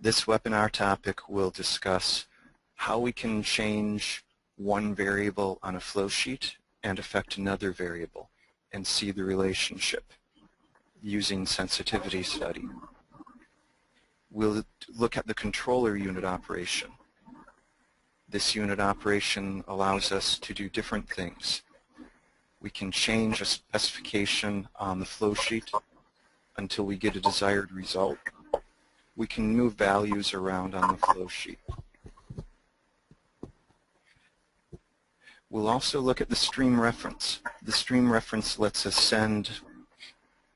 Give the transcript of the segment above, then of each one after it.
This webinar topic will discuss how we can change one variable on a flow sheet and affect another variable and see the relationship using sensitivity study. We'll look at the controller unit operation. This unit operation allows us to do different things. We can change a specification on the flow sheet until we get a desired result. We can move values around on the flow sheet. We'll also look at the stream reference. The stream reference lets us send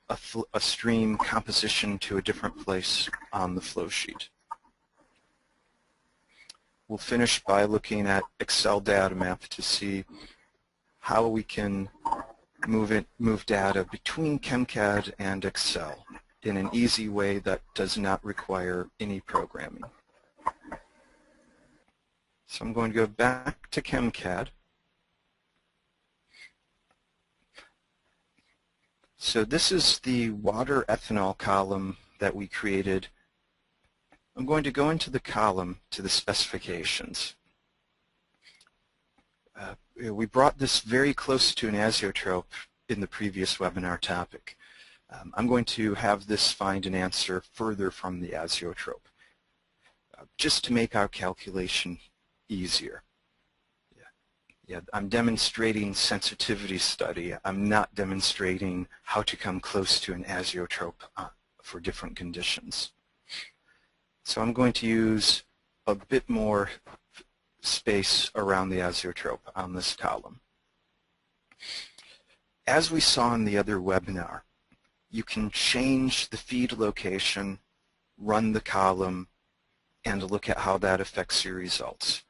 a stream composition to a different place on the flow sheet. We'll finish by looking at Excel data map to see how we can move data between ChemCAD and Excel in an easy way that does not require any programming. So I'm going to go back to ChemCAD. So this is the water ethanol column that we created. I'm going to go into the column to the specifications. We brought this very close to an azeotrope in the previous webinar topic. I'm going to have this find an answer further from the azeotrope, just to make our calculation easier. Yeah, I'm demonstrating sensitivity study. I'm not demonstrating how to come close to an azeotrope for different conditions. So I'm going to use a bit more space around the azeotrope on this column. As we saw in the other webinar, you can change the feed location, run the column, and look at how that affects your results.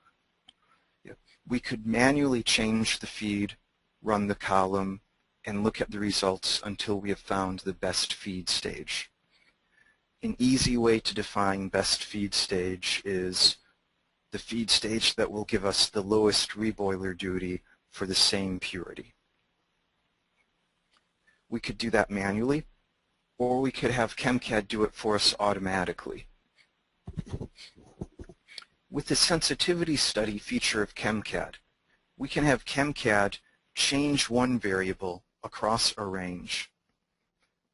We could manually change the feed, run the column, and look at the results until we have found the best feed stage. An easy way to define best feed stage is the feed stage that will give us the lowest reboiler duty for the same purity. We could do that manually, or we could have ChemCAD do it for us automatically. With the sensitivity study feature of ChemCAD, we can have ChemCAD change one variable across a range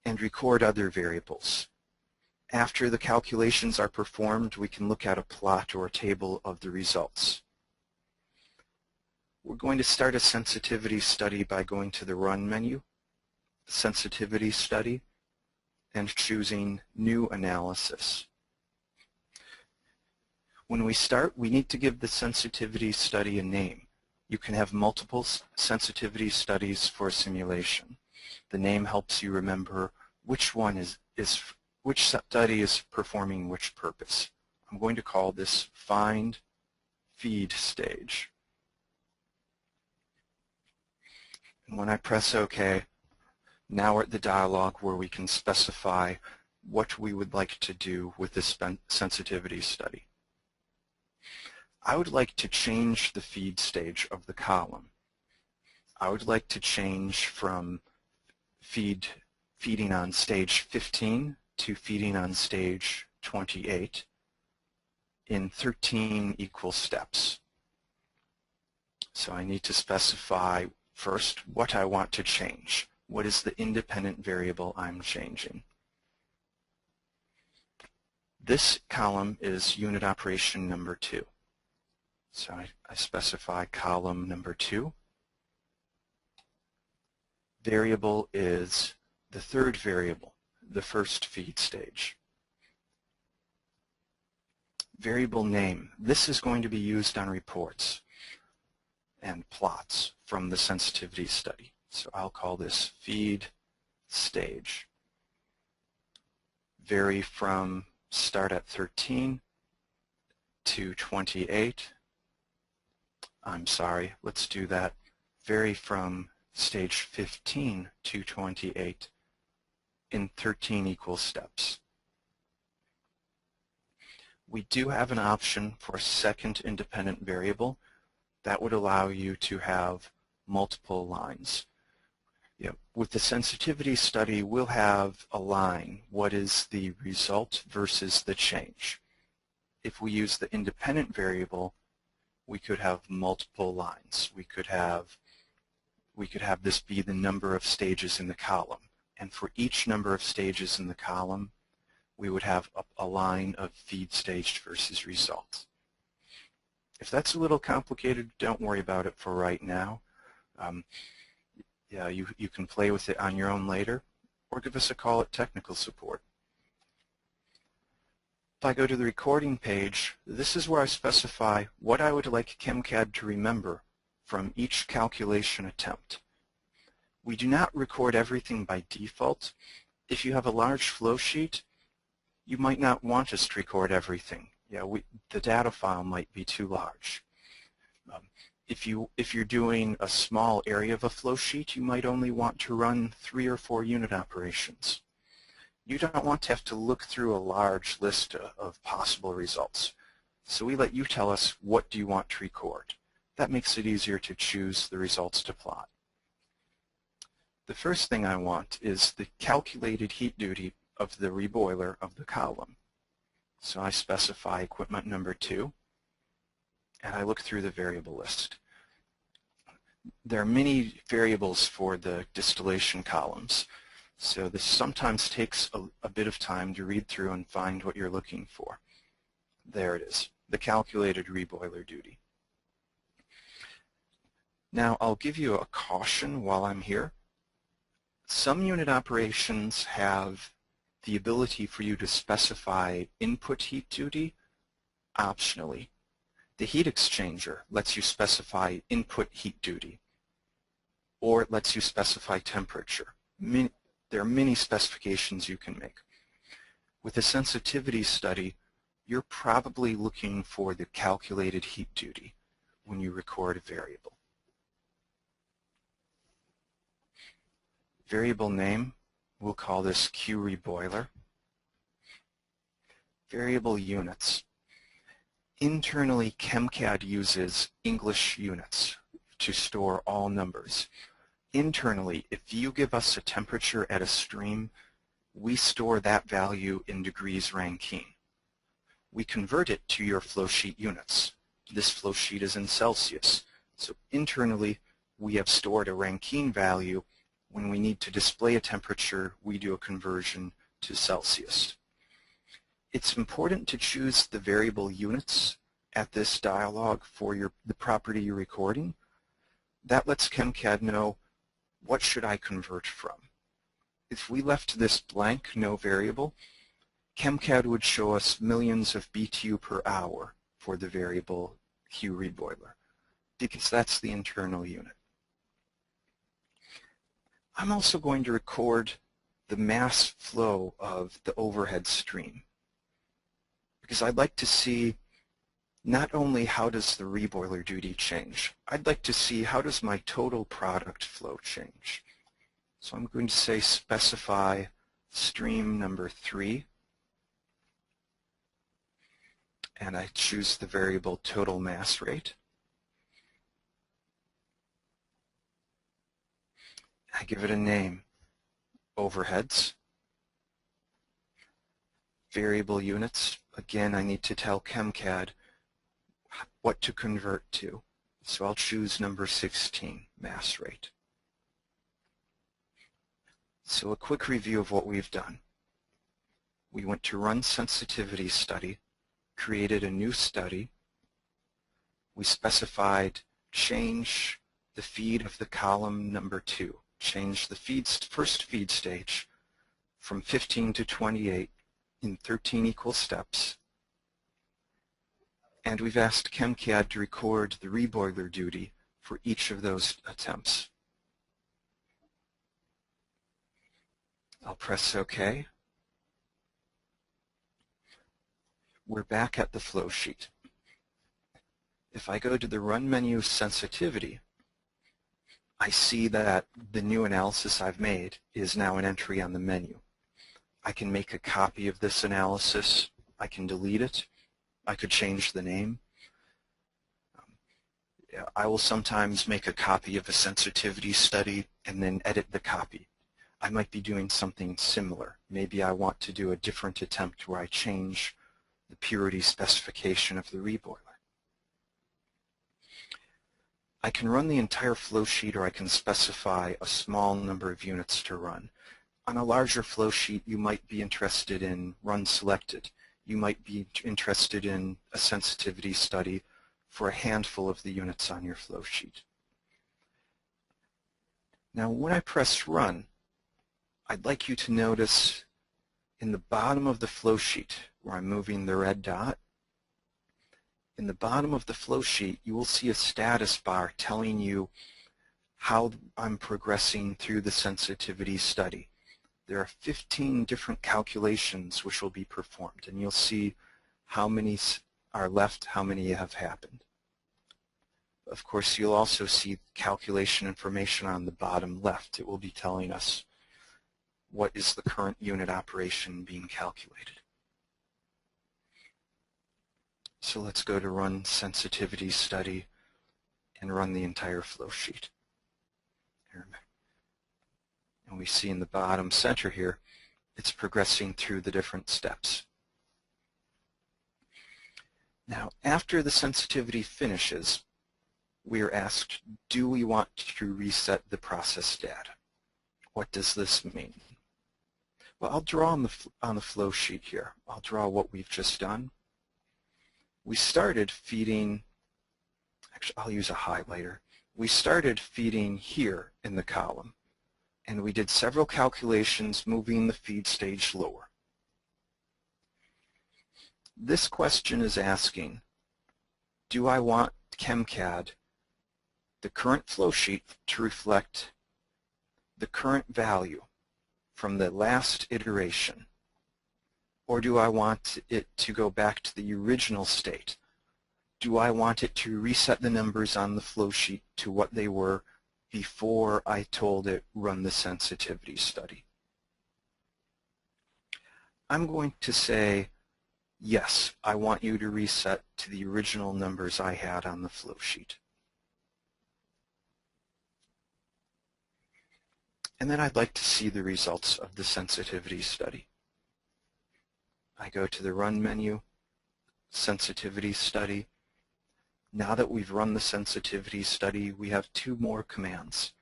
and record other variables. After the calculations are performed, we can look at a plot or a table of the results. We're going to start a sensitivity study by going to the Run menu, Sensitivity Study, and choosing New Analysis. When we start, we need to give the sensitivity study a name. You can have multiple sensitivity studies for a simulation. The name helps you remember which one which study is performing which purpose. I'm going to call this Find Feed Stage. And when I press OK, now we're at the dialog where we can specify what we would like to do with this sensitivity study. I would like to change the feed stage of the column. I would like to change from feeding on stage 15 to feeding on stage 28 in 13 equal steps. So I need to specify first what I want to change. What is the independent variable I'm changing? This column is unit operation number 2. So I specify column number 2. Variable is the third variable, the first feed stage. Variable name. This is going to be used on reports and plots from the sensitivity study. So I'll call this feed stage. Vary from start at 13 to 28. I'm sorry, let's do that. Vary from stage 15 to 28 in 13 equal steps. We do have an option for a second independent variable that would allow you to have multiple lines. With the sensitivity study, we'll have a line. What is the result versus the change? If we use the independent variable, we could have multiple lines. We could have this be the number of stages in the column. And for each number of stages in the column, we would have a line of feed stage versus result. If that's a little complicated, don't worry about it for right now. Yeah, you can play with it on your own later, or give us a call at technical support. If I go to the recording page, this is where I specify what I would like ChemCAD to remember from each calculation attempt. We do not record everything by default. If you have a large flow sheet, you might not want us to record everything. Yeah, the data file might be too large. If you're doing a small area of a flow sheet, you might only want to run 3 or 4 unit operations. You don't want to have to look through a large list of possible results. So we let you tell us what do you want to record. That makes it easier to choose the results to plot. The first thing I want is the calculated heat duty of the reboiler of the column. So I specify equipment number 2, and I look through the variable list. There are many variables for the distillation columns, so this sometimes takes a bit of time to read through and find what you're looking for. There it is, the calculated reboiler duty. Now I'll give you a caution while I'm here. Some unit operations have the ability for you to specify input heat duty optionally. The heat exchanger lets you specify input heat duty, or it lets you specify temperature. There are many specifications you can make. With a sensitivity study, you're probably looking for the calculated heat duty when you record a variable. Variable name, we'll call this Q reboiler. Variable units. Internally, ChemCAD uses English units to store all numbers. Internally, if you give us a temperature at a stream, we store that value in degrees Rankine. We convert it to your flowsheet units. This flowsheet is in Celsius. So internally, we have stored a Rankine value. When we need to display a temperature, we do a conversion to Celsius. It's important to choose the variable units at this dialog for the property you're recording. That lets ChemCAD know, what should I convert from? If we left this blank, no variable, ChemCAD would show us millions of BTU per hour for the variable Q reboiler, because that's the internal unit. I'm also going to record the mass flow of the overhead stream, because I'd like to see not only how does the reboiler duty change, I'd like to see how does my total product flow change. So I'm going to say specify stream number 3, and I choose the variable total mass rate. I give it a name, overheads. Variable units, again I need to tell ChemCAD what to convert to. So I'll choose number 16, mass rate. So a quick review of what we've done. We went to run sensitivity study, created a new study. We specified change the feed of the column number 2. Change the first feed stage from 15 to 28 in 13 equal steps. And we've asked ChemCAD to record the reboiler duty for each of those attempts. I'll press OK. We're back at the flow sheet. If I go to the Run menu sensitivity, I see that the new analysis I've made is now an entry on the menu. I can make a copy of this analysis. I can delete it. I could change the name. I will sometimes make a copy of a sensitivity study and then edit the copy. I might be doing something similar. Maybe I want to do a different attempt where I change the purity specification of the reboiler. I can run the entire flow sheet, or I can specify a small number of units to run. On a larger flow sheet, you might be interested in run selected. You might be interested in a sensitivity study for a handful of the units on your flow sheet. Now, when I press run, I'd like you to notice in the bottom of the flow sheet, where I'm moving the red dot, in the bottom of the flow sheet, you will see a status bar telling you how I'm progressing through the sensitivity study. There are 15 different calculations which will be performed, and you'll see how many are left, how many have happened. Of course, you'll also see calculation information on the bottom left. It will be telling us what is the current unit operation being calculated. So let's go to run sensitivity study and run the entire flow sheet. And we see in the bottom center here, it's progressing through the different steps. Now, after the sensitivity finishes, we are asked, do we want to reset the process data? What does this mean? Well, I'll draw on the flow sheet here. I'll draw what we've just done. We started feeding, actually I'll use a highlighter. We started feeding here in the column, and we did several calculations moving the feed stage lower. This question is asking, do I want ChemCAD, the current flow sheet, to reflect the current value from the last iteration, or do I want it to go back to the original state? Do I want it to reset the numbers on the flow sheet to what they were before I told it run the sensitivity study? I'm going to say, yes, I want you to reset to the original numbers I had on the flow sheet. And then I'd like to see the results of the sensitivity study. I go to the Run menu, Sensitivity Study. Now that we've run the sensitivity study, we have two more commands.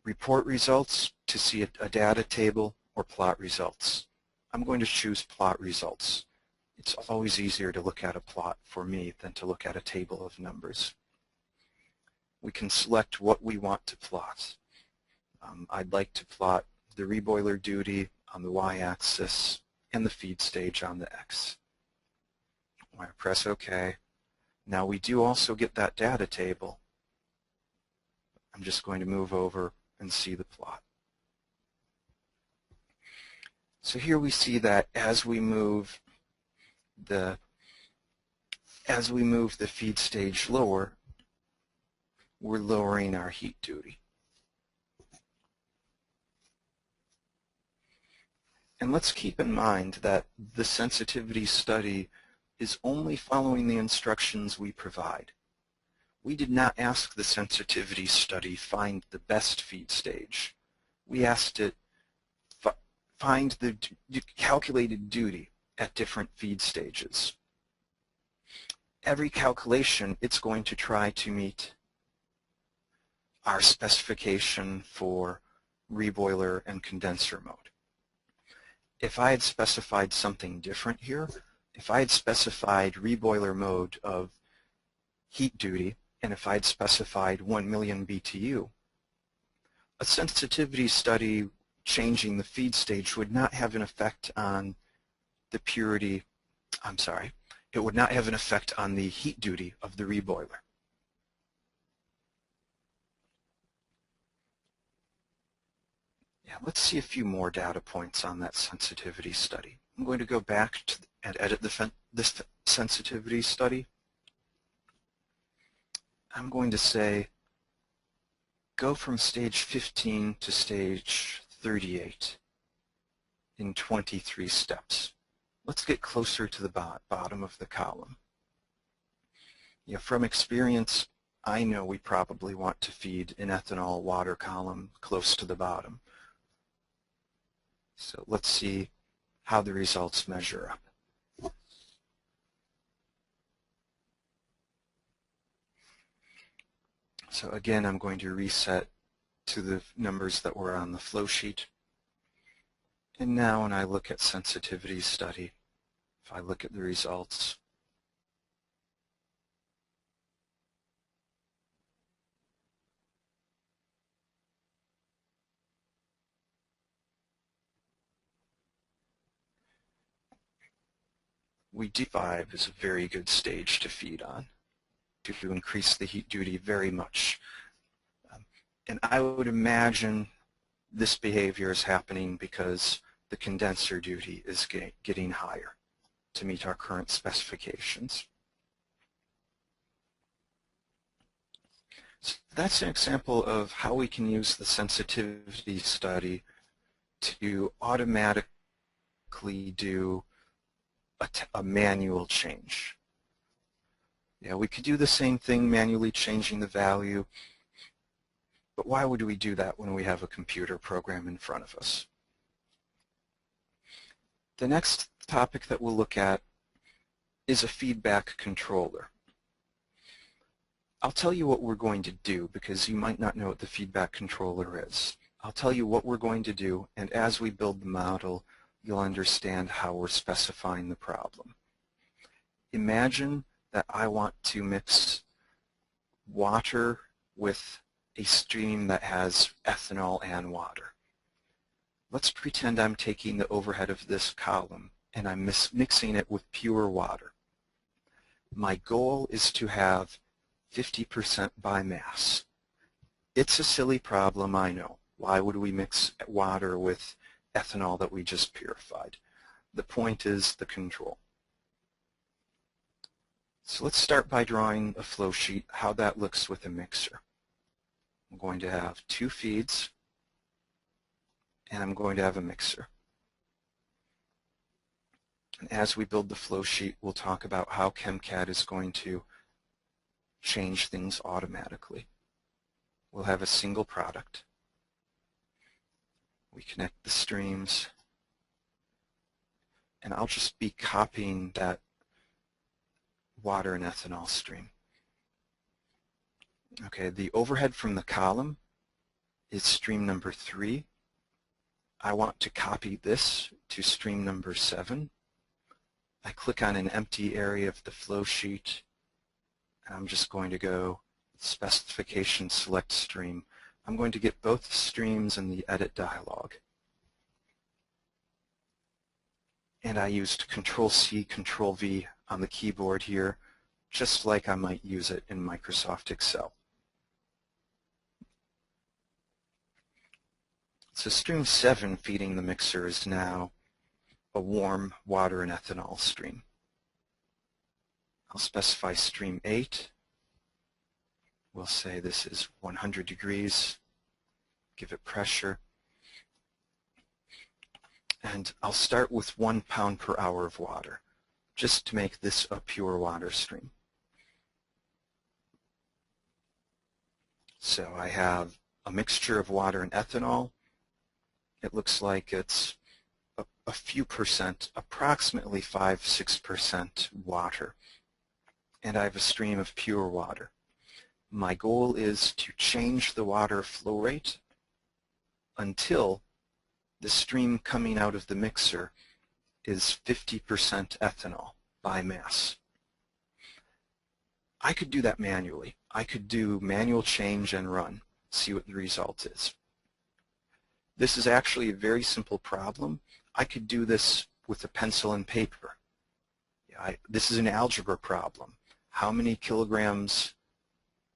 Report results to see a data table, or plot results. I'm going to choose plot results. It's always easier to look at a plot for me than to look at a table of numbers. We can select what we want to plot. I'd like to plot the reboiler duty on the y-axis and the feed stage on the x. I press OK. Now we do also get that data table. I'm just going to move over and see the plot. So here we see that as we move the feed stage lower, we're lowering our heat duty. And let's keep in mind that the sensitivity study is only following the instructions we provide. We did not ask the sensitivity study find the best feed stage. We asked it find the calculated duty at different feed stages. Every calculation, it's going to try to meet our specification for reboiler and condenser mode. If I had specified something different here, if I had specified reboiler mode of heat duty, and if I had specified 1 million BTU, a sensitivity study changing the feed stage would not have an effect on the purity, it would not have an effect on the heat duty of the reboiler. Yeah, let's see a few more data points on that sensitivity study. I'm going to go back and edit this sensitivity study. I'm going to say go from stage 15 to stage 38 in 23 steps. Let's get closer to the bottom of the column. From experience, I know we probably want to feed an ethanol water column close to the bottom. So let's see how the results measure up. So again, I'm going to reset to the numbers that were on the flow sheet. And now when I look at sensitivity study, if I look at the results, we D5 is a very good stage to feed on, to increase the heat duty very much. And I would imagine this behavior is happening because the condenser duty is getting higher to meet our current specifications. So that's an example of how we can use the sensitivity study to automatically do a manual change. Yeah, we could do the same thing, manually changing the value, but why would we do that when we have a computer program in front of us? The next topic that we'll look at is a feedback controller. I'll tell you what we're going to do because you might not know what the feedback controller is. I'll tell you what we're going to do, and as we build the model, you'll understand how we're specifying the problem. Imagine that I want to mix water with a stream that has ethanol and water. Let's pretend I'm taking the overhead of this column and I'm mixing it with pure water. My goal is to have 50% by mass. It's a silly problem, I know. Why would we mix water with ethanol that we just purified? The point is the control. So let's start by drawing a flow sheet, how that looks with a mixer. I'm going to have two feeds, and I'm going to have a mixer. And as we build the flow sheet, we'll talk about how ChemCAD is going to change things automatically. We'll have a single product. We connect the streams, and I'll just be copying that water and ethanol stream. Okay, the overhead from the column is stream number 3. I want to copy this to stream number 7. I click on an empty area of the flow sheet, and I'm just going to go specification select stream. I'm going to get both streams in the edit dialog. And I used Control-C, Control-V on the keyboard here, just like I might use it in Microsoft Excel. So stream 7 feeding the mixer is now a warm water and ethanol stream. I'll specify stream 8. We'll say this is 100 degrees. Give it pressure. And I'll start with 1 pound per hour of water, just to make this a pure water stream. So I have a mixture of water and ethanol. It looks like it's a few percent, approximately 5–6% water. And I have a stream of pure water. My goal is to change the water flow rate until the stream coming out of the mixer is 50% ethanol by mass. I could do that manually. I could do manual change and run, see what the result is. This is actually a very simple problem. I could do this with a pencil and paper. This is an algebra problem. How many kilograms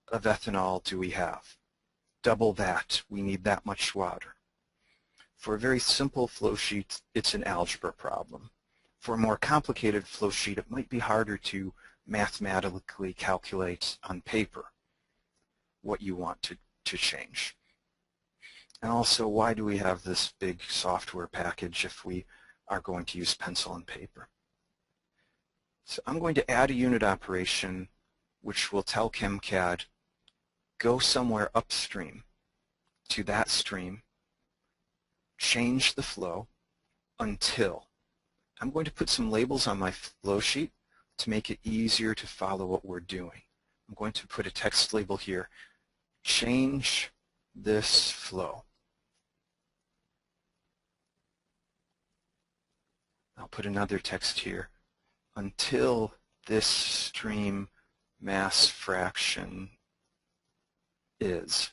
of ethanol do we have? Double that. We need that much water. For a very simple flow sheet, it's an algebra problem. For a more complicated flow sheet, it might be harder to mathematically calculate on paper what you want to change. And also, why do we have this big software package if we are going to use pencil and paper? So I'm going to add a unit operation which will tell ChemCAD, go somewhere upstream to that stream, change the flow until. I'm going to put some labels on my flow sheet to make it easier to follow what we're doing. I'm going to put a text label here. change this flow. I'll put another text here. Until this stream mass fraction is.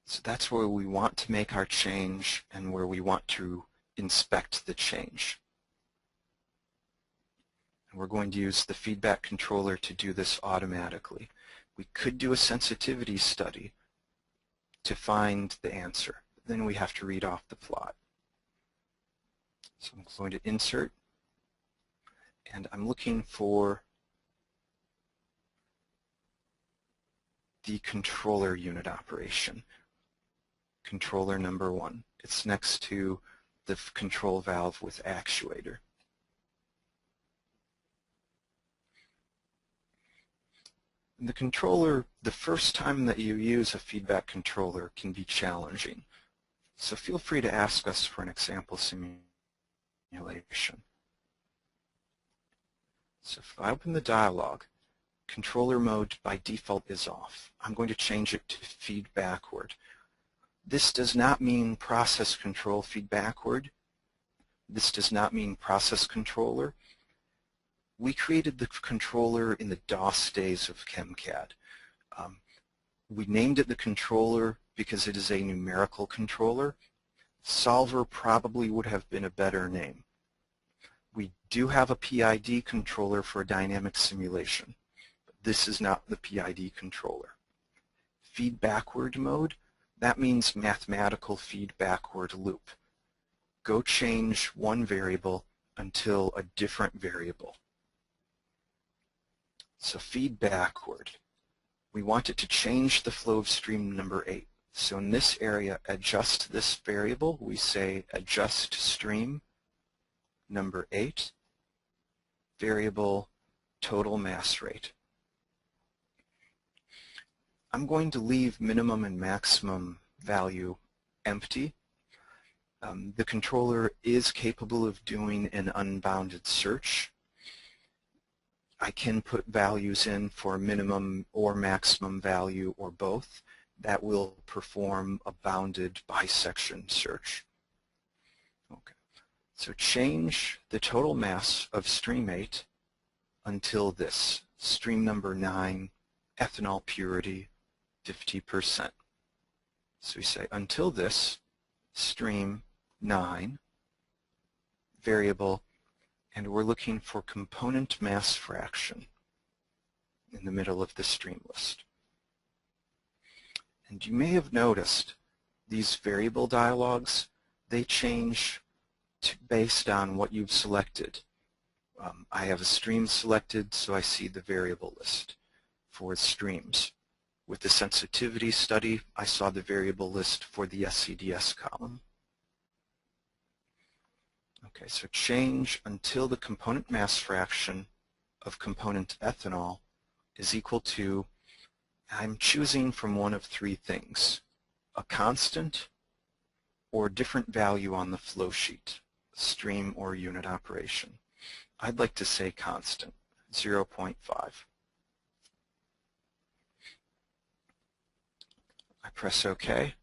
So that's where we want to make our change and where we want to inspect the change. And we're going to use the feedback controller to do this automatically. We could do a sensitivity study to find the answer. Then we have to read off the plot. So I'm going to insert, and I'm looking for the controller unit operation. Controller number 1. It's next to the control valve with actuator. And the controller, the first time that you use a feedback controller can be challenging. So feel free to ask us for an example simulation. So if I open the dialog, controller mode by default is off. I'm going to change it to feed backward. This does not mean process control feed backward. This does not mean process controller. We created the controller in the DOS days of ChemCAD. We named it the controller because it is a numerical controller. Solver probably would have been a better name. We do have a PID controller for a dynamic simulation, but this is not the PID controller. Feed backward mode, that means mathematical feed backward loop. Go change one variable until a different variable. So feed backward. We want it to change the flow of stream number 8. So in this area, adjust this variable. We say adjust stream number 8, variable total mass rate. I'm going to leave minimum and maximum value empty. The controller is capable of doing an unbounded search. I can put values in for minimum or maximum value or both. That will perform a bounded bisection search. Okay. So change the total mass of stream 8 until this, stream number 9, ethanol purity 50%. So we say until this, stream 9, variable, and we're looking for component mass fraction in the middle of the stream list. And you may have noticed these variable dialogues, they change based on what you've selected. I have a stream selected, so I see the variable list for streams. With the sensitivity study, I saw the variable list for the SCDS column. Okay, so change until the component mass fraction of component ethanol is equal to, I'm choosing from one of 3 things, a constant or different value on the flow sheet, stream or unit operation. I'd like to say constant, 0.5. I press OK.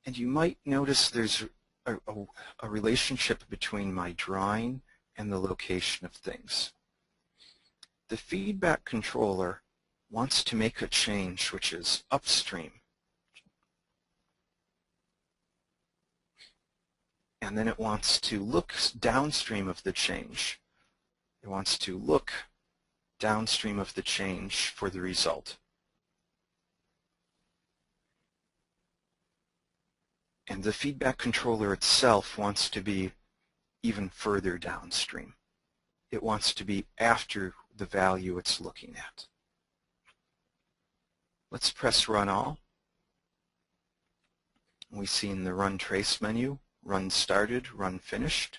And you might notice there's a relationship between my drawing and the location of things. The feedback controller wants to make a change which is upstream. And then it wants to look downstream of the change. It wants to look downstream of the change for the result. And the feedback controller itself wants to be even further downstream. It wants to be after the value it's looking at. Let's press Run All. We see in the Run Trace menu, Run Started, Run Finished.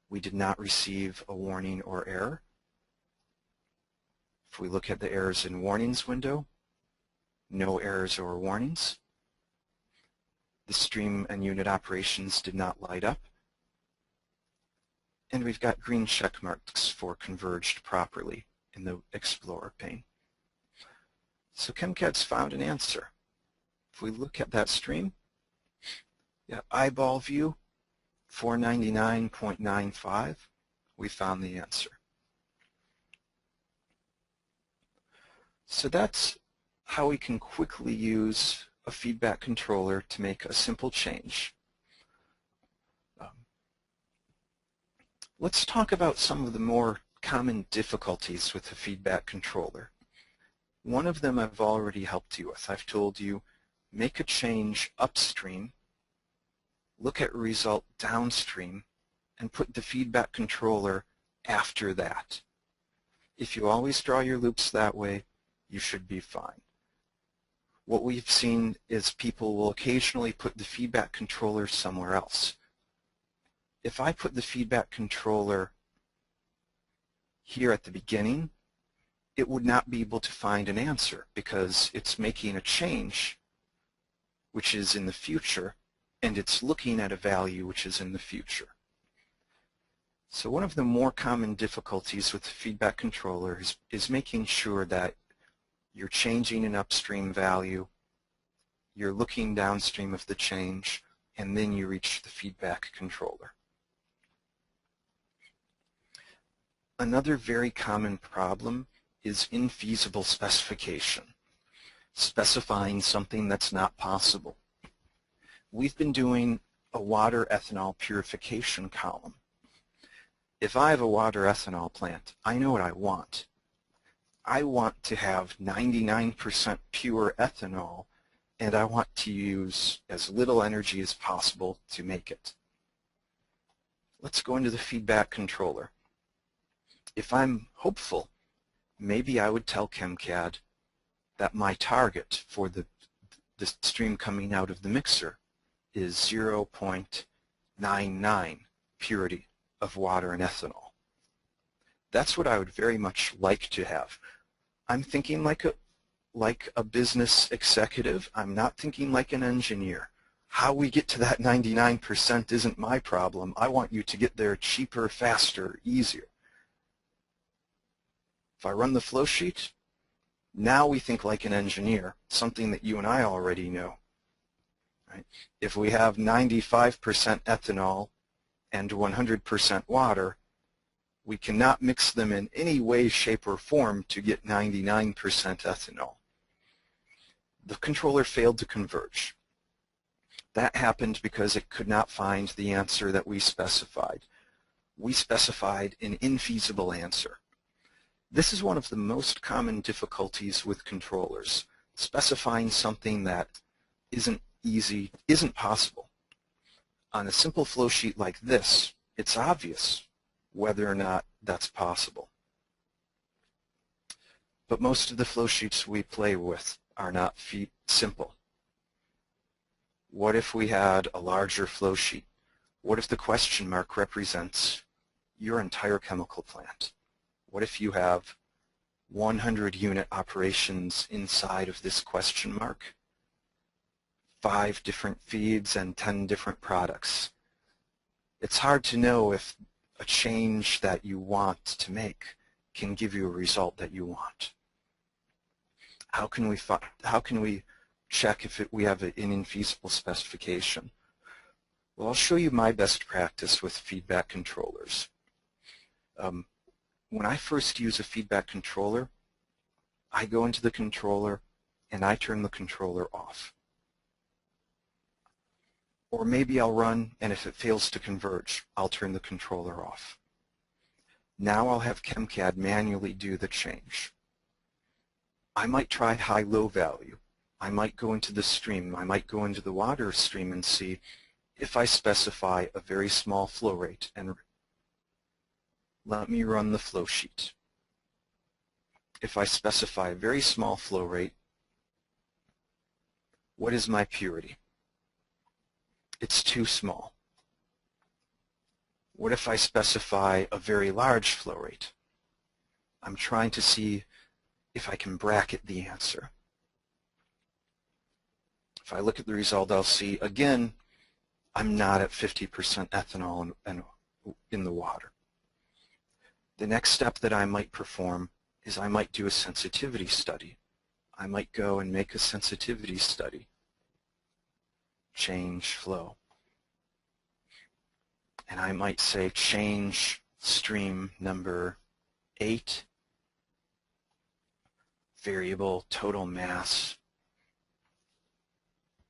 We did not receive a warning or error. If we look at the Errors and Warnings window, no errors or warnings. The stream and unit operations did not light up. And we've got green check marks for converged properly in the Explorer pane. So ChemCad's found an answer. If we look at that stream, eyeball view, 499.95, we found the answer. So that's how we can quickly use a feedback controller to make a simple change. Let's talk about some of the more common difficulties with the feedback controller. One of them I've already helped you with. I've told you, make a change upstream, look at result downstream, and put the feedback controller after that. If you always draw your loops that way, you should be fine. What we've seen is people will occasionally put the feedback controller somewhere else. If I put the feedback controller here at the beginning, it would not be able to find an answer because it's making a change which is in the future, and it's looking at a value which is in the future. So one of the more common difficulties with the feedback controller is making sure that you're changing an upstream value, you're looking downstream of the change, and then you reach the feedback controller. Another very common problem is infeasible specification, specifying something that's not possible. We've been doing a water ethanol purification column. If I have a water ethanol plant, I know what I want. I want to have 99% pure ethanol, and I want to use as little energy as possible to make it. Let's go into the feedback controller. If I'm hopeful, maybe I would tell ChemCad that my target for the stream coming out of the mixer is 0.99 purity of water and ethanol. That's what I would very much like to have. I'm thinking like a business executive. I'm not thinking like an engineer. How we get to that 99% isn't my problem. I want you to get there cheaper, faster, easier. If I run the flow sheet, now we think like an engineer, something that you and I already know. Right? If we have 95% ethanol and 100% water, we cannot mix them in any way, shape, or form to get 99% ethanol. The controller failed to converge. That happened because it could not find the answer that we specified. We specified an infeasible answer. This is one of the most common difficulties with controllers, specifying something that isn't easy, isn't possible. On a simple flow sheet like this, it's obvious whether or not that's possible. But most of the flow sheets we play with are not simple. What if we had a larger flow sheet? What if the question mark represents your entire chemical plant? What if you have 100 unit operations inside of this question mark, 5 different feeds and 10 different products? It's hard to know if a change that you want to make can give you a result that you want. How can we check if we have an infeasible specification? Well, I'll show you my best practice with feedback controllers. When I first use a feedback controller, I go into the controller and I turn the controller off. Or maybe I'll run, and if it fails to converge, I'll turn the controller off. Now I'll have ChemCad manually do the change. I might try high-low value. I might go into the stream. I might go into the water stream and see if I specify a very small flow rate, and let me run the flow sheet. If I specify a very small flow rate, what is my purity? It's too small. What if I specify a very large flow rate? I'm trying to see if I can bracket the answer. If I look at the result, I'll see, again, I'm not at 50% ethanol in the water. The next step that I might perform is I might do a sensitivity study. I might go and make a sensitivity study. Change flow. And I might say change stream number 8, variable total mass,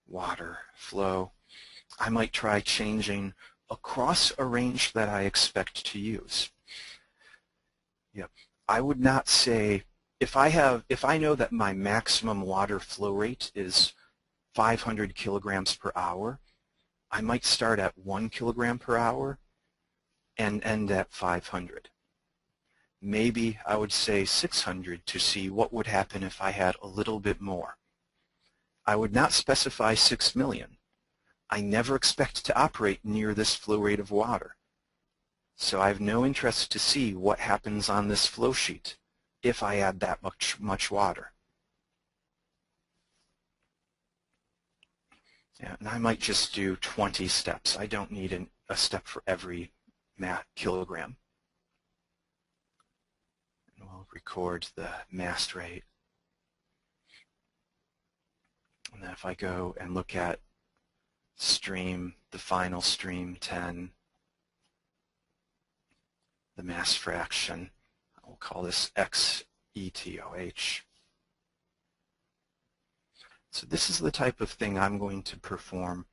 water flow. I might try changing across a range that I expect to use. Yep. I would not say, if I know that my maximum water flow rate is 500 kilograms per hour, I might start at 1 kilogram per hour and end at 500. Maybe I would say 600 to see what would happen if I had a little bit more. I would not specify 6 million. I never expect to operate near this flow rate of water. So I have no interest to see what happens on this flow sheet if I add that much water. Yeah, and I might just do 20 steps. I don't need a step for every kilogram. And we'll record the mass rate. And then if I go and look at stream, the final stream 10, the mass fraction, we'll call this XETOH. So this is the type of thing I'm going to perform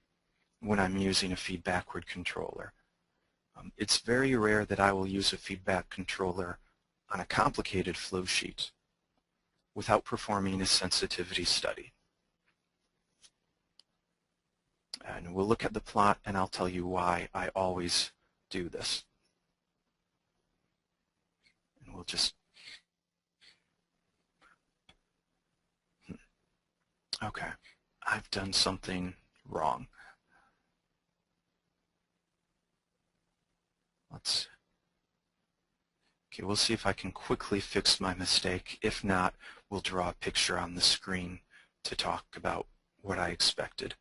when I'm using a feedback-word controller. It's very rare that I will use a feedback controller on a complicated flow sheet without performing a sensitivity study. And we'll look at the plot and I'll tell you why I always do this. And we'll just, okay, I've done something wrong. Okay, we'll see if I can quickly fix my mistake. If not, we'll draw a picture on the screen to talk about what I expected.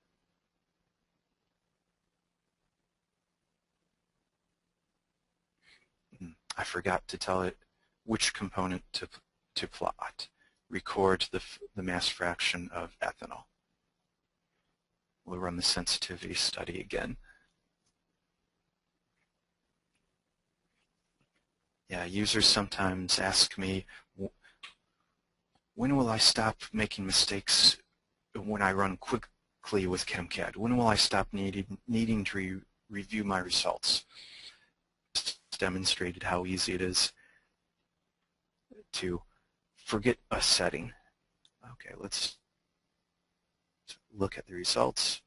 I forgot to tell it which component to plot. Record the mass fraction of ethanol. We'll run the sensitivity study again. Yeah, users sometimes ask me, when will I stop making mistakes when I run quickly with ChemCAD? When will I stop needing to review my results? It's demonstrated how easy it is to forget a setting. Okay, let's look at the results.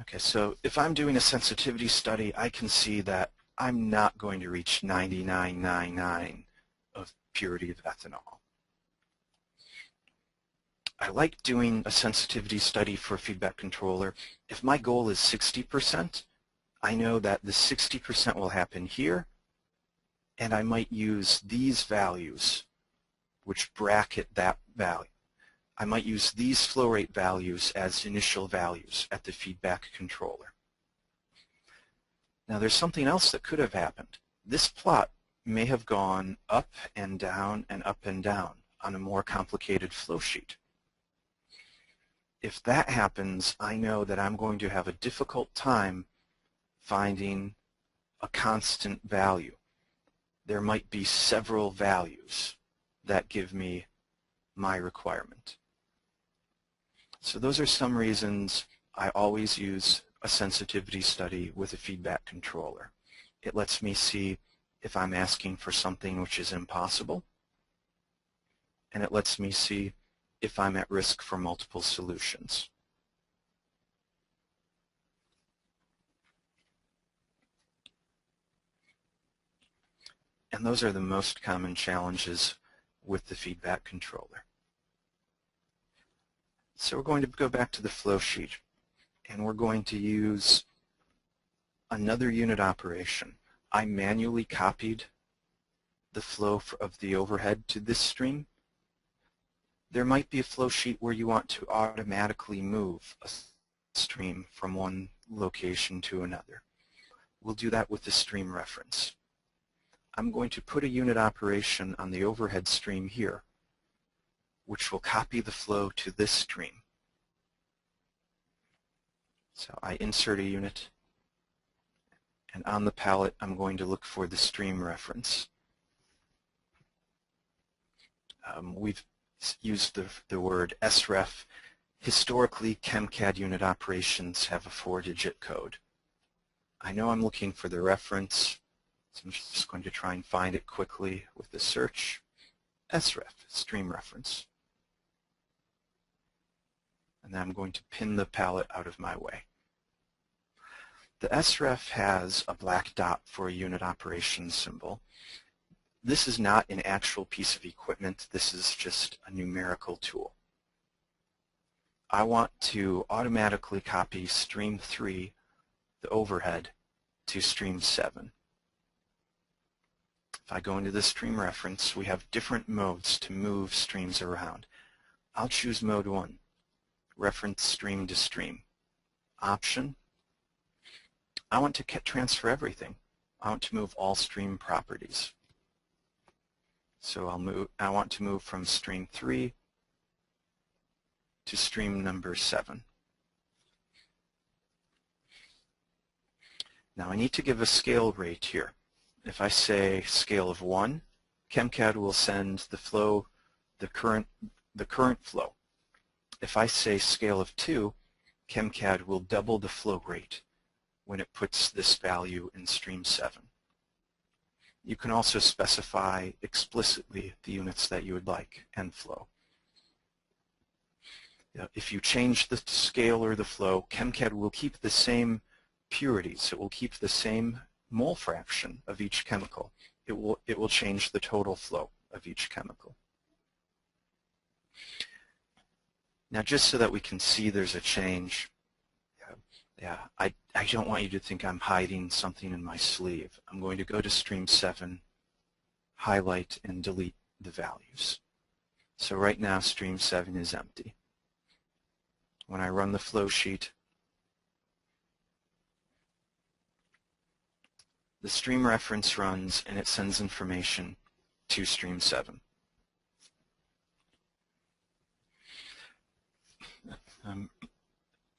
Okay, so if I'm doing a sensitivity study, I can see that I'm not going to reach 99.99 of purity of ethanol. I like doing a sensitivity study for a feedback controller. If my goal is 60%, I know that the 60% will happen here, and I might use these values, which bracket that value. I might use these flow rate values as initial values at the feedback controller. Now there's something else that could have happened. This plot may have gone up and down and up and down on a more complicated flow sheet. If that happens, I know that I'm going to have a difficult time finding a constant value. There might be several values that give me my requirement. So those are some reasons I always use a sensitivity study with a feedback controller. It lets me see if I'm asking for something which is impossible, and it lets me see if I'm at risk for multiple solutions. And those are the most common challenges with the feedback controller. So we're going to go back to the flow sheet, and we're going to use another unit operation. I manually copied the flow of the overhead to this stream. There might be a flow sheet where you want to automatically move a stream from one location to another. We'll do that with the stream reference. I'm going to put a unit operation on the overhead stream here, which will copy the flow to this stream. So I insert a unit, and on the palette I'm going to look for the stream reference. We've used the word sref. Historically, ChemCAD unit operations have a 4-digit code. I know I'm looking for the reference, so I'm just going to try and find it quickly with the search. sref, stream reference. And then I'm going to pin the palette out of my way. The sref has a black dot for a unit operations symbol. This is not an actual piece of equipment. This is just a numerical tool. I want to automatically copy stream 3, the overhead, to stream 7. If I go into the stream reference, we have different modes to move streams around. I'll choose mode 1, reference stream to stream. Option, I want to transfer everything. I want to move all stream properties. So I want to move from stream 3 to stream number 7. Now I need to give a scale rate here. If I say scale of 1, ChemCAD will send the flow, the current flow. If I say scale of 2, ChemCAD will double the flow rate when it puts this value in stream 7. You can also specify explicitly the units that you would like and flow. If you change the scale or the flow, ChemCAD will keep the same purities. It will keep the same mole fraction of each chemical. It will change the total flow of each chemical. Now, just so that we can see there's a change, I don't want you to think I'm hiding something in my sleeve. I'm going to go to stream 7, highlight, and delete the values. So right now, stream 7 is empty. When I run the flow sheet, the stream reference runs and it sends information to stream 7.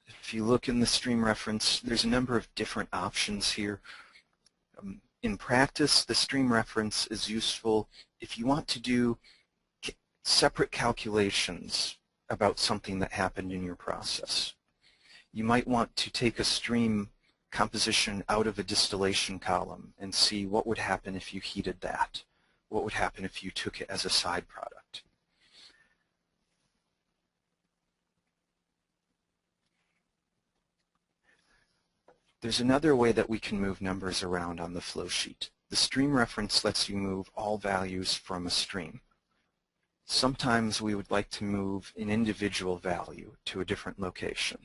If you look in the stream reference, there's a number of different options here. In practice, the stream reference is useful if you want to do separate calculations about something that happened in your process. You might want to take a stream composition out of a distillation column and see what would happen if you heated that. What would happen if you took it as a side product. There's another way that we can move numbers around on the flow sheet. The stream reference lets you move all values from a stream. Sometimes we would like to move an individual value to a different location.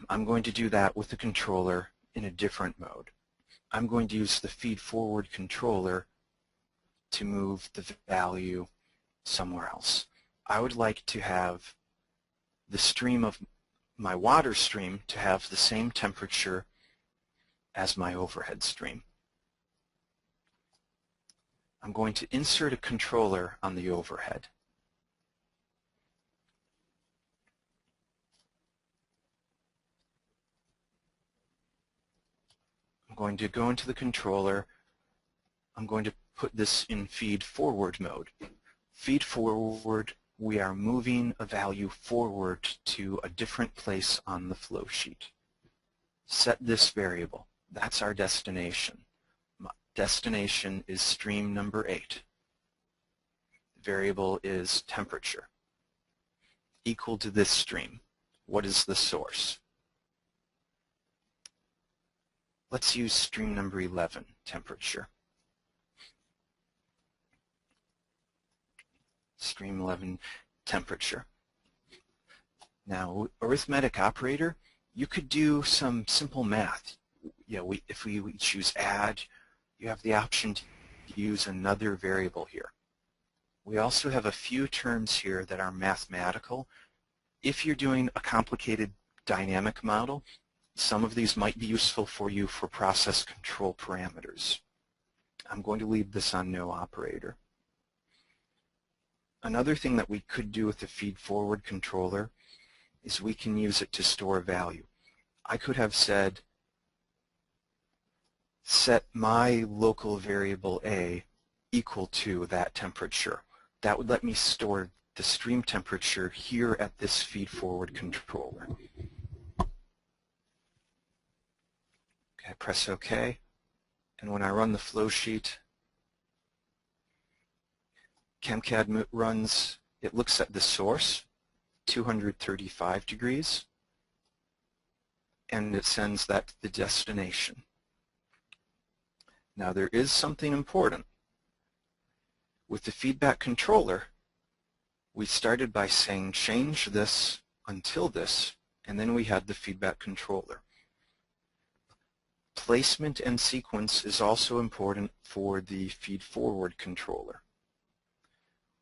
I'm going to do that with the controller in a different mode. I'm going to use the feed-forward controller to move the value somewhere else. I would like to have the stream of my water stream to have the same temperature as my overhead stream. I'm going to insert a controller on the overhead. I'm going to go into the controller. I'm going to put this in feed-forward mode. Feed-forward, we are moving a value forward to a different place on the flow sheet. Set this variable. That's our destination. My destination is stream number 8. The variable is temperature. Equal to this stream. What is the source? Let's use stream number 11, temperature. Stream 11, temperature. Now, Arithmetic Operator, you could do some simple math. If we choose add, you have the option to use another variable here. We also have a few terms here that are mathematical. If you're doing a complicated dynamic model. Some of these might be useful for you for process control parameters. I'm going to leave this on no operator. Another thing that we could do with the feed-forward controller is we can use it to store value. I could have said, set my local variable A equal to that temperature. That would let me store the stream temperature here at this feed-forward controller. Okay, press OK, and when I run the flow sheet, ChemCAD runs, it looks at the source, 235 degrees, and it sends that to the destination. Now there is something important. With the feedback controller, we started by saying change this until this, and then we had the feedback controller. Placement and sequence is also important for the feed-forward controller.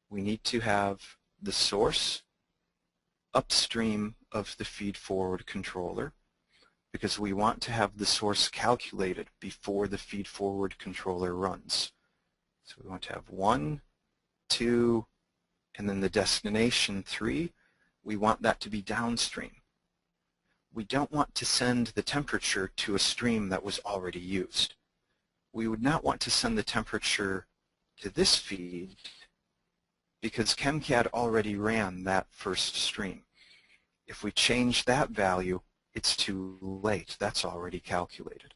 We need to have the source upstream of the feed-forward controller because we want to have the source calculated before the feed-forward controller runs. So we want to have 1, 2, and then the destination 3. We want that to be downstream. We don't want to send the temperature to a stream that was already used. We would not want to send the temperature to this feed because ChemCAD already ran that first stream. If we change that value, it's too late. That's already calculated.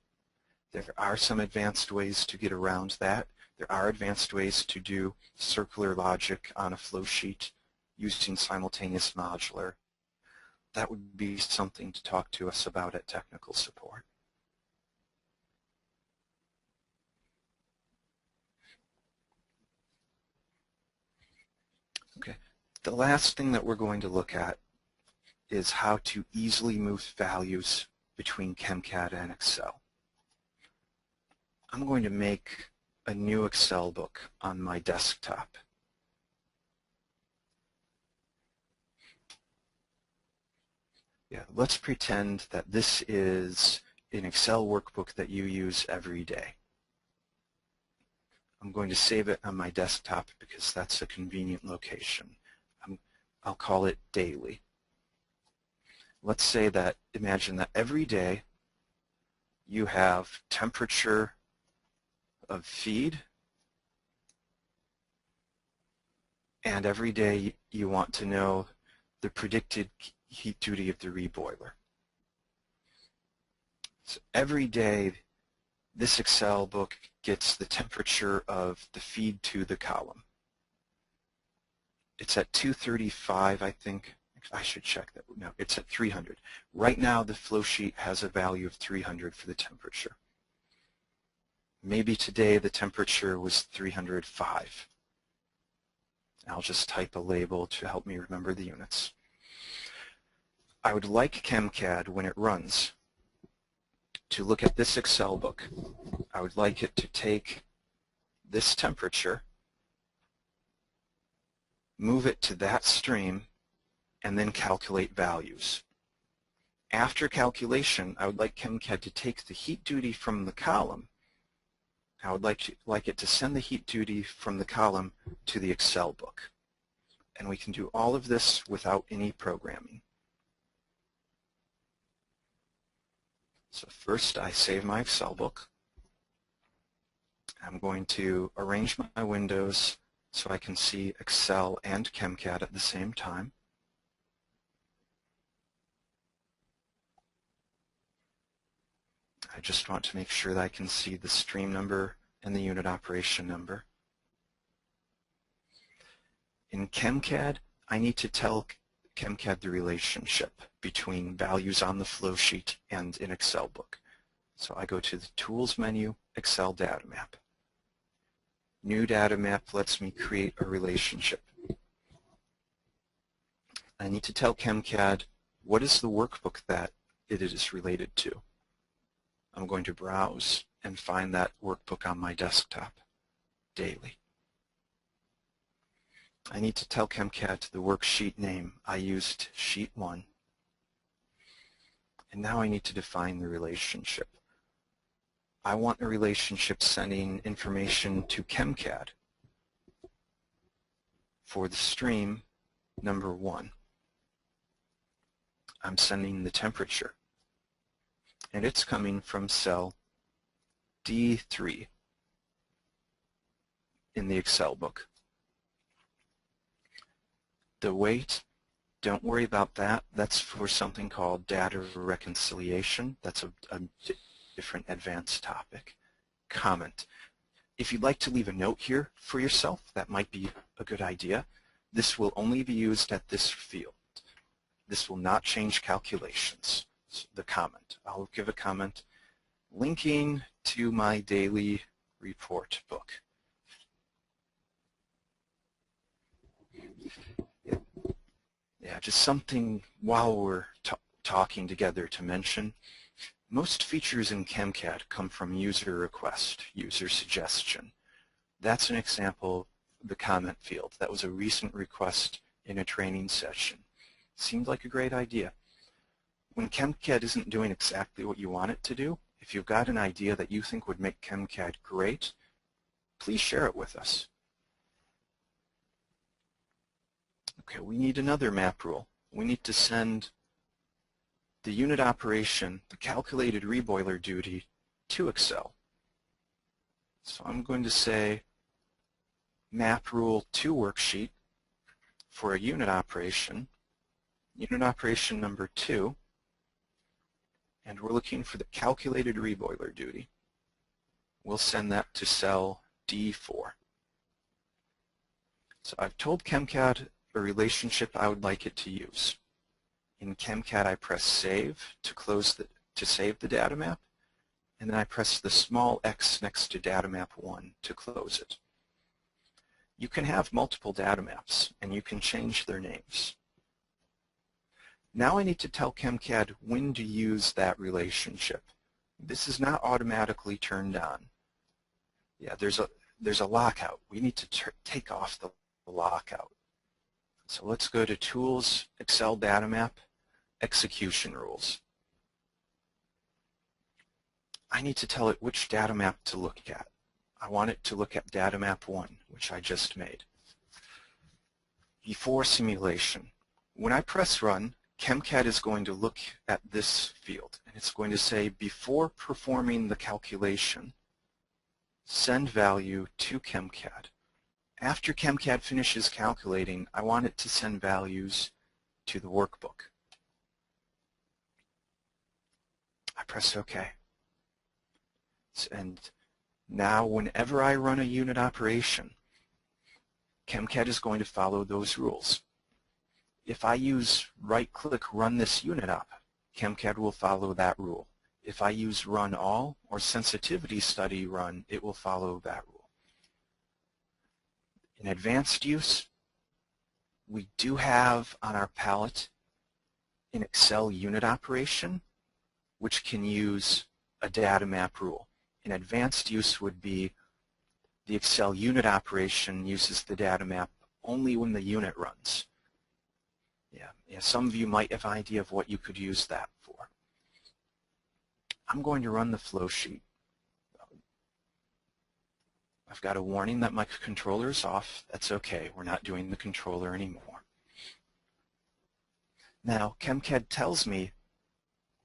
There are some advanced ways to get around that. There are advanced ways to do circular logic on a flow sheet using simultaneous modular. That would be something to talk to us about at technical support. Okay, the last thing that we're going to look at is how to easily move values between ChemCAD and Excel. I'm going to make a new Excel book on my desktop. Yeah, let's pretend that this is an Excel workbook that you use every day. I'm going to save it on my desktop because that's a convenient location. I'll call it daily. Let's say that, imagine that every day you have temperature of feed, and every day you want to know the predicted heat duty of the reboiler. So every day this Excel book gets the temperature of the feed to the column. It's at 235, I think. I should check that. No, it's at 300. Right now the flow sheet has a value of 300 for the temperature. Maybe today the temperature was 305. I'll just type a label to help me remember the units. I would like ChemCAD, when it runs, to look at this Excel book. I would like it to take this temperature, move it to that stream, and then calculate values. After calculation, I would like ChemCAD to take the heat duty from the column. I would like it to send the heat duty from the column to the Excel book. And we can do all of this without any programming. So first I save my Excel book. I'm going to arrange my windows so I can see Excel and ChemCAD at the same time. I just want to make sure that I can see the stream number and the unit operation number. In ChemCAD, I need to tell ChemCAD the relationship between values on the flow sheet and an Excel book. So I go to the Tools menu, Excel Data Map. New Data Map lets me create a relationship. I need to tell ChemCAD what is the workbook that it is related to. I'm going to browse and find that workbook on my desktop daily. I need to tell ChemCAD the worksheet name. I used Sheet 1. And now I need to define the relationship. I want the relationship sending information to ChemCAD for the stream number 1. I'm sending the temperature, and it's coming from cell D3 in the Excel book. The weight, don't worry about that. That's for something called data reconciliation. That's a different advanced topic. Comment. If you'd like to leave a note here for yourself, that might be a good idea. This will only be used at this field. This will not change calculations. So the comment. I'll give a comment linking to my daily report book. Yeah, just something while we're talking together to mention. Most features in ChemCAD come from user request, user suggestion. That's an example of the comment field. That was a recent request in a training session. Seemed like a great idea. When ChemCAD isn't doing exactly what you want it to do, if you've got an idea that you think would make ChemCAD great, please share it with us. Okay, we need another map rule. We need to send the unit operation, the calculated reboiler duty, to Excel. So I'm going to say map rule to worksheet for a unit operation number 2, and we're looking for the calculated reboiler duty. We'll send that to cell D4. So I've told ChemCAD a relationship I would like it to use. In ChemCAD, I press Save to save the data map, and then I press the small X next to data map 1 to close it. You can have multiple data maps, and you can change their names. Now I need to tell ChemCAD when to use that relationship. This is not automatically turned on. Yeah, there's a lockout. We need to take off the lockout. So let's go to Tools, Excel Data Map, Execution Rules. I need to tell it which data map to look at. I want it to look at data map 1, which I just made. Before simulation, when I press Run, ChemCAD is going to look at this field, and it's going to say, before performing the calculation, send value to ChemCAD. After ChemCAD finishes calculating, I want it to send values to the workbook. I press OK. And now whenever I run a unit operation, ChemCAD is going to follow those rules. If I use right-click Run this unit up, ChemCAD will follow that rule. If I use Run All or Sensitivity Study Run, it will follow that rule. In advanced use, we do have on our palette an Excel unit operation, which can use a data map rule. In advanced use would be the Excel unit operation uses the data map only when the unit runs. Yeah, some of you might have an idea of what you could use that for. I'm going to run the flow sheet. I've got a warning that my controller is off. That's okay. We're not doing the controller anymore. Now, ChemCAD tells me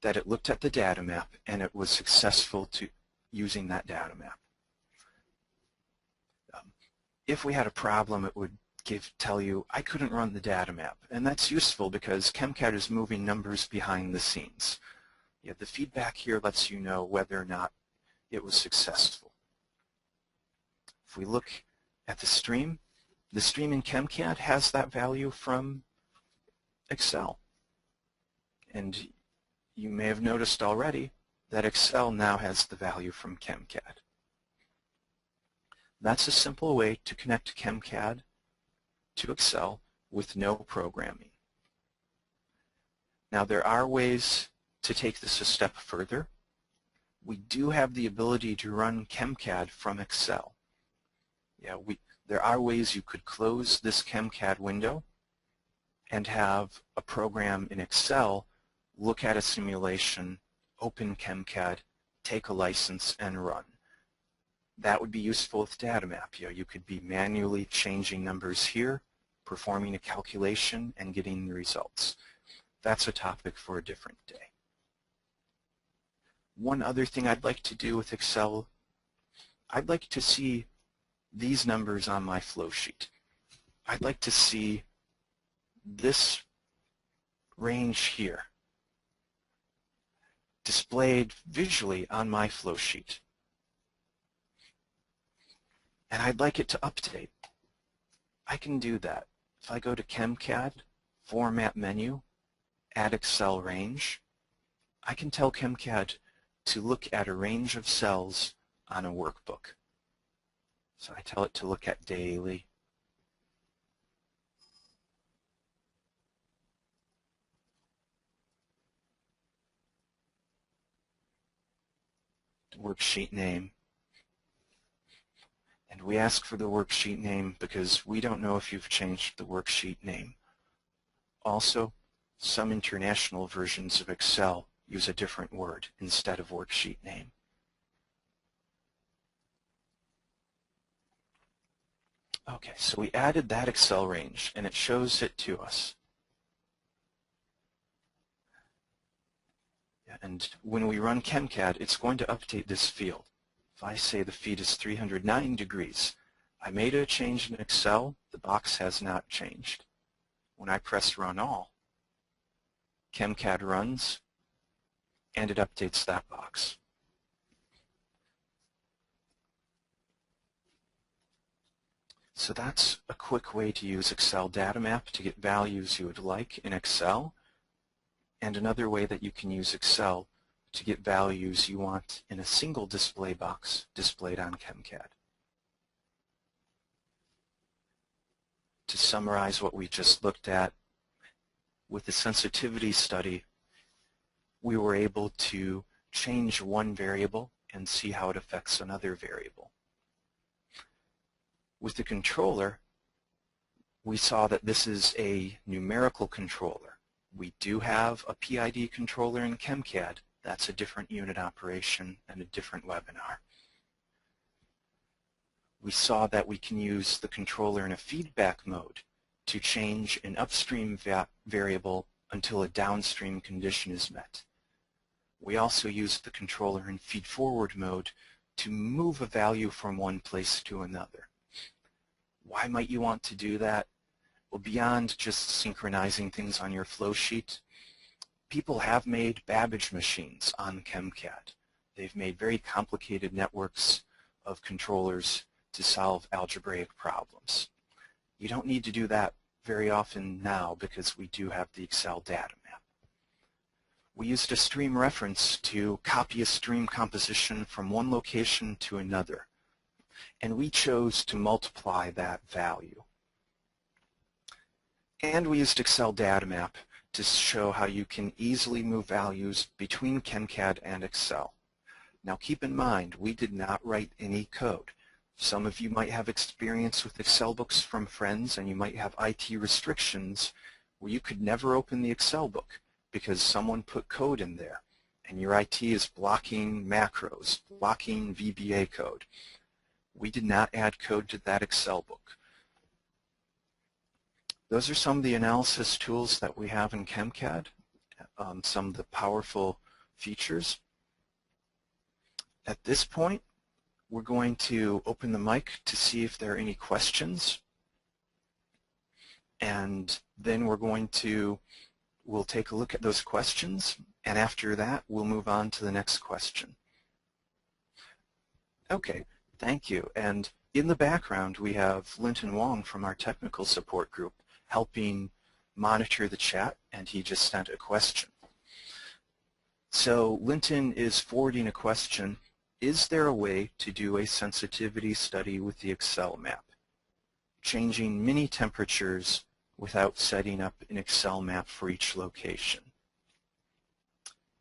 that it looked at the data map and it was successful to using that data map. If we had a problem, it would tell you, I couldn't run the data map. And that's useful because ChemCAD is moving numbers behind the scenes. Yeah, the feedback here lets you know whether or not it was successful. If we look at the stream in ChemCAD has that value from Excel. And you may have noticed already that Excel now has the value from ChemCAD. That's a simple way to connect ChemCAD to Excel with no programming. Now there are ways to take this a step further. We do have the ability to run ChemCAD from Excel. Yeah, there are ways you could close this ChemCAD window and have a program in Excel look at a simulation, open ChemCAD, take a license, and run. That would be useful with data map. You could be manually changing numbers here, performing a calculation, and getting the results. That's a topic for a different day. One other thing I'd like to do with Excel, I'd like to see these numbers on my flow sheet. I'd like to see this range here displayed visually on my flow sheet. And I'd like it to update. I can do that. If I go to ChemCAD, Format menu, Add Excel Range, I can tell ChemCAD to look at a range of cells on a workbook. So I tell it to look at daily, worksheet name, and we ask for the worksheet name because we don't know if you've changed the worksheet name. Also, some international versions of Excel use a different word instead of worksheet name. Okay, so we added that Excel range and it shows it to us. And when we run ChemCAD, it's going to update this field. If I say the feed is 309 degrees, I made a change in Excel, the box has not changed. When I press Run All, ChemCAD runs, and it updates that box. So that's a quick way to use Excel Data Map to get values you would like in Excel, and another way that you can use Excel to get values you want in a single display box displayed on ChemCAD. To summarize what we just looked at, with the sensitivity study, we were able to change one variable and see how it affects another variable. With the controller, we saw that this is a numerical controller. We do have a PID controller in ChemCAD. That's a different unit operation and a different webinar. We saw that we can use the controller in a feedback mode to change an upstream variable until a downstream condition is met. We also used the controller in feed-forward mode to move a value from one place to another. Why might you want to do that? Well, beyond just synchronizing things on your flow sheet, people have made Babbage machines on ChemCAD. They've made very complicated networks of controllers to solve algebraic problems. You don't need to do that very often now because we do have the Excel data map. We used a stream reference to copy a stream composition from one location to another, and we chose to multiply that value. And we used Excel data map to show how you can easily move values between ChemCAD and Excel. Now keep in mind, we did not write any code. Some of you might have experience with Excel books from friends, and you might have IT restrictions where you could never open the Excel book because someone put code in there and your IT is blocking macros, blocking VBA code. We did not add code to that Excel book. Those are some of the analysis tools that we have in ChemCAD, some of the powerful features. At this point, we're going to open the mic to see if there are any questions. And then we'll take a look at those questions, and after that, we'll move on to the next question. Okay, thank you. And in the background, we have Linton Wong from our technical support group helping monitor the chat, and he just sent a question. So Linton is forwarding a question. Is there a way to do a sensitivity study with the Excel map, changing mini temperatures without setting up an Excel map for each location?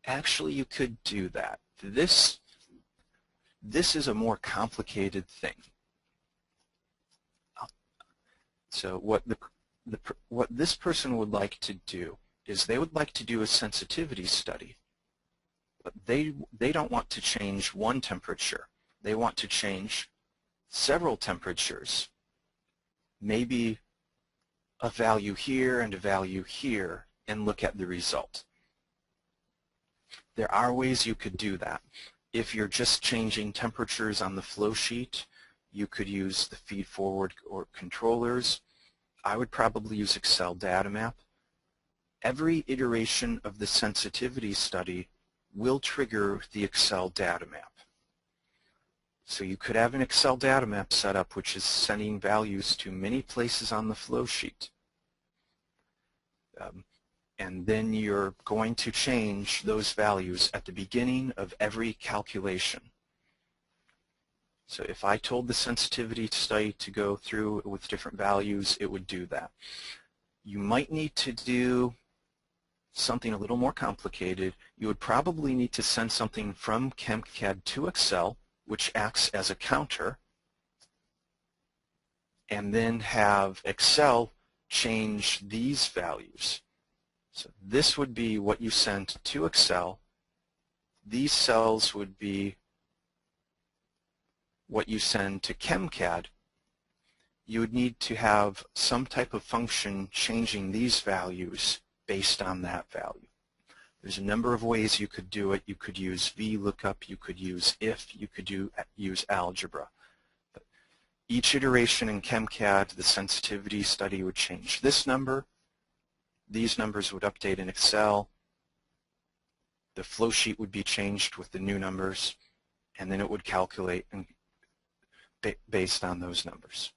Actually, you could do that. This is a more complicated thing. So what this person would like to do is they would like to do a sensitivity study, but they don't want to change one temperature. They want to change several temperatures, maybe a value here and a value here, and look at the result. There are ways you could do that. If you're just changing temperatures on the flow sheet, you could use the feed-forward or controllers. I would probably use Excel data map. Every iteration of the sensitivity study will trigger the Excel data map. So you could have an Excel data map set up which is sending values to many places on the flow sheet. And then you're going to change those values at the beginning of every calculation. So if I told the sensitivity study to go through with different values, it would do that. You might need to do something a little more complicated. You would probably need to send something from ChemCAD to Excel, which acts as a counter, and then have Excel change these values. So this would be what you sent to Excel. These cells would be what you send to ChemCAD. You would need to have some type of function changing these values based on that value. There's a number of ways you could do it. You could use VLOOKUP, you could use if, you could use algebra. But each iteration in ChemCAD, the sensitivity study would change this number. These numbers would update in Excel. The flow sheet would be changed with the new numbers, and then it would calculate based on those numbers.